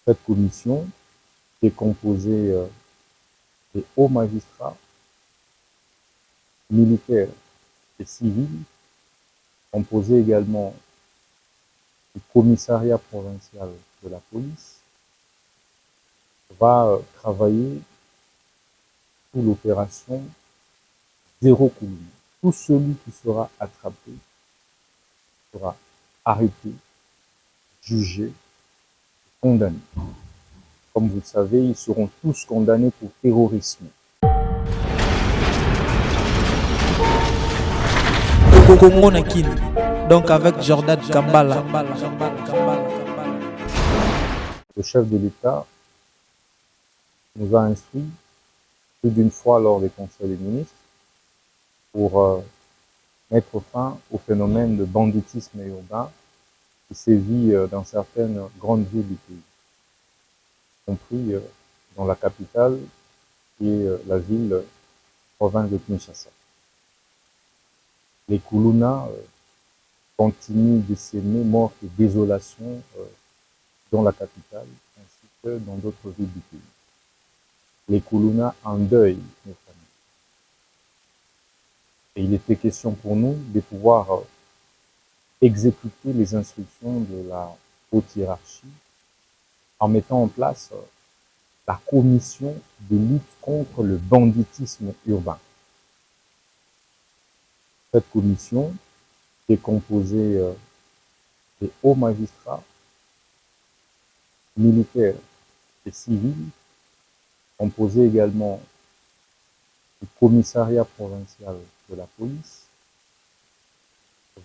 Cette commission, qui est composée des hauts magistrats, militaires et civils, composée également du commissariat provincial de la police, va travailler sous l'opération Zéro Koulouna. Tout celui qui sera attrapé sera arrêté, jugé, condamné. Comme vous le savez, ils seront tous condamnés pour terrorisme. Congo Nakin, donc avec Jordan Kambala. Le chef de l'État nous a instruit plus d'une fois lors des conseils des ministres pour mettre fin au phénomène de banditisme urbain qui sévit dans certaines grandes villes du pays, y compris dans la capitale qui est la ville province de Kinshasa. Les Koulouna continuent de s'aimer mort et désolation dans la capitale ainsi que dans d'autres villes du pays. Les Koulouna endeuillent nos familles. Et il était question pour nous de pouvoir exécuter les instructions de la haute hiérarchie en mettant en place la commission de lutte contre le banditisme urbain. Cette commission, qui est composée des hauts magistrats, militaires et civils, composée également du commissariat provincial de la police,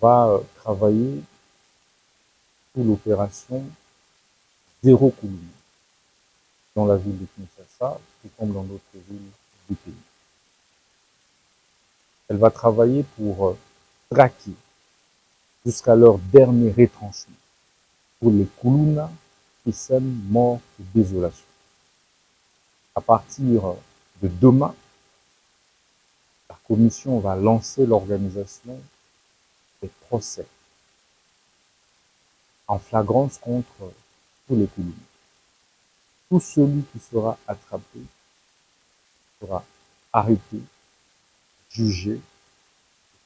va travailler sous l'opération Zéro Koulouna dans la ville de Kinshasa, tout comme dans d'autres villes du pays. Elle va travailler pour traquer jusqu'à leur dernier retranchement pour les Koulouna qui sèment mort et désolation. À partir de demain, la commission va lancer l'organisation des procès en flagrance contre tous les Koulouna. Tout celui qui sera attrapé sera arrêté, jugé,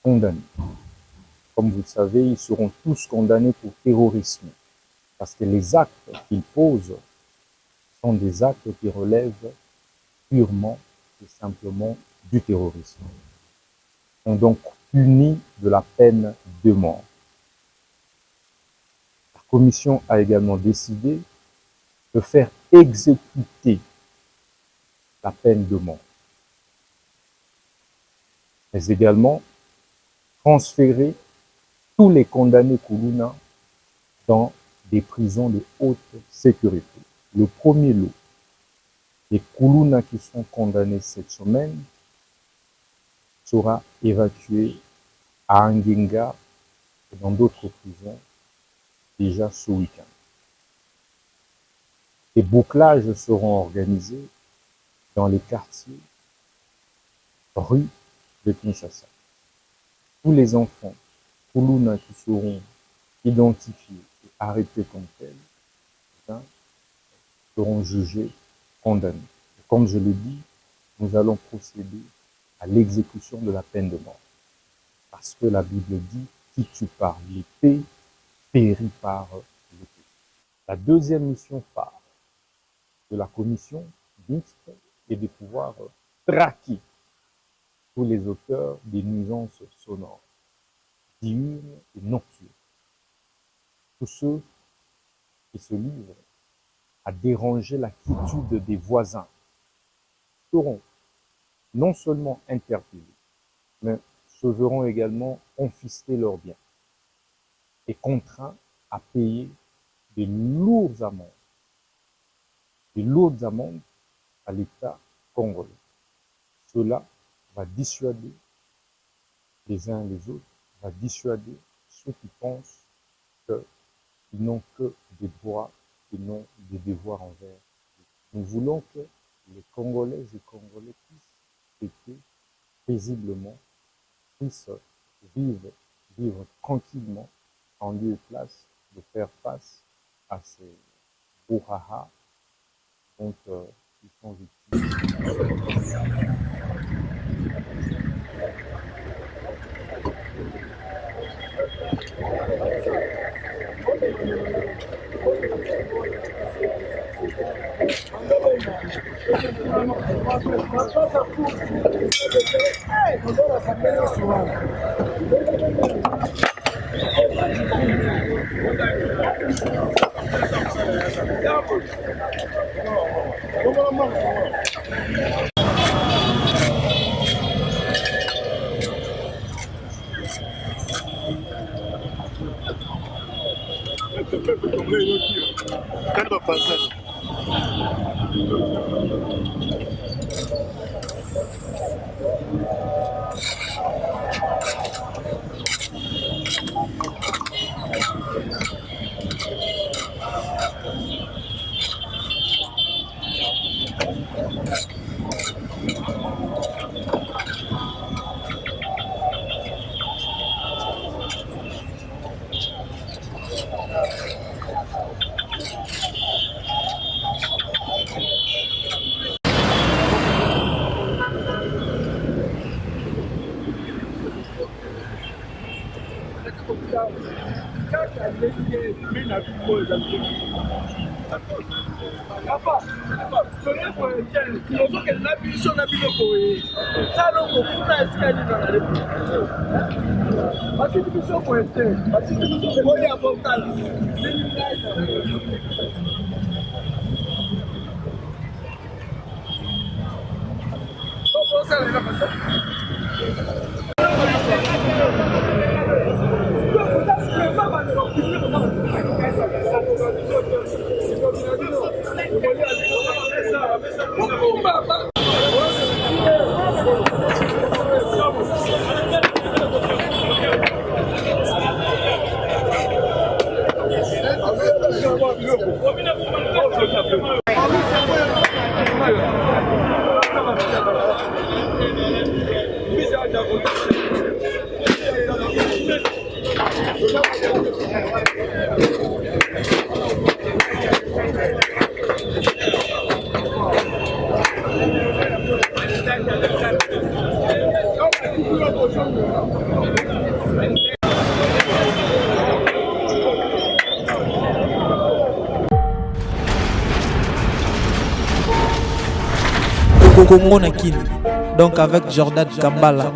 condamné. Comme vous le savez, ils seront tous condamnés pour terrorisme, parce que les actes qu'ils posent sont des actes qui relèvent purement et simplement du terrorisme. Ils sont donc punis de la peine de mort. La commission a également décidé de faire exécuter la peine de mort, mais également transférer tous les condamnés Koulouna dans des prisons de haute sécurité. Le premier lot des Koulouna qui sont condamnés cette semaine sera évacué à Anguinga et dans d'autres prisons déjà ce week-end. Des bouclages seront organisés dans les quartiers, rues de Kinshasa. Tous les enfants Koulouna qui seront identifiés et arrêtés comme tels seront jugés, condamnés. Et comme je l'ai dit, nous allons procéder à l'exécution de la peine de mort. Parce que la Bible dit, qui tue par l'épée, périt par l'épée. La deuxième mission phare de la commission mixte est de pouvoir traquer tous les auteurs des nuisances sonores, diurnes et nocturnes. Tous ceux qui se livrent à déranger la quiétude des voisins seront non seulement interpellés, mais se verront également confisquer leurs biens et contraints à payer de lourdes amendes à l'État congolais. Cela va dissuader les uns et les autres, va dissuader ceux qui pensent qu'ils n'ont que des droits et non des devoirs envers eux. Nous voulons que les Congolaises et Congolais puissent fêter paisiblement, puissent vivre tranquillement en lieu et place de faire face à ces brouhaha Donc, ils sont victimes. Congo Nakini, donc avec Jordan Kambala.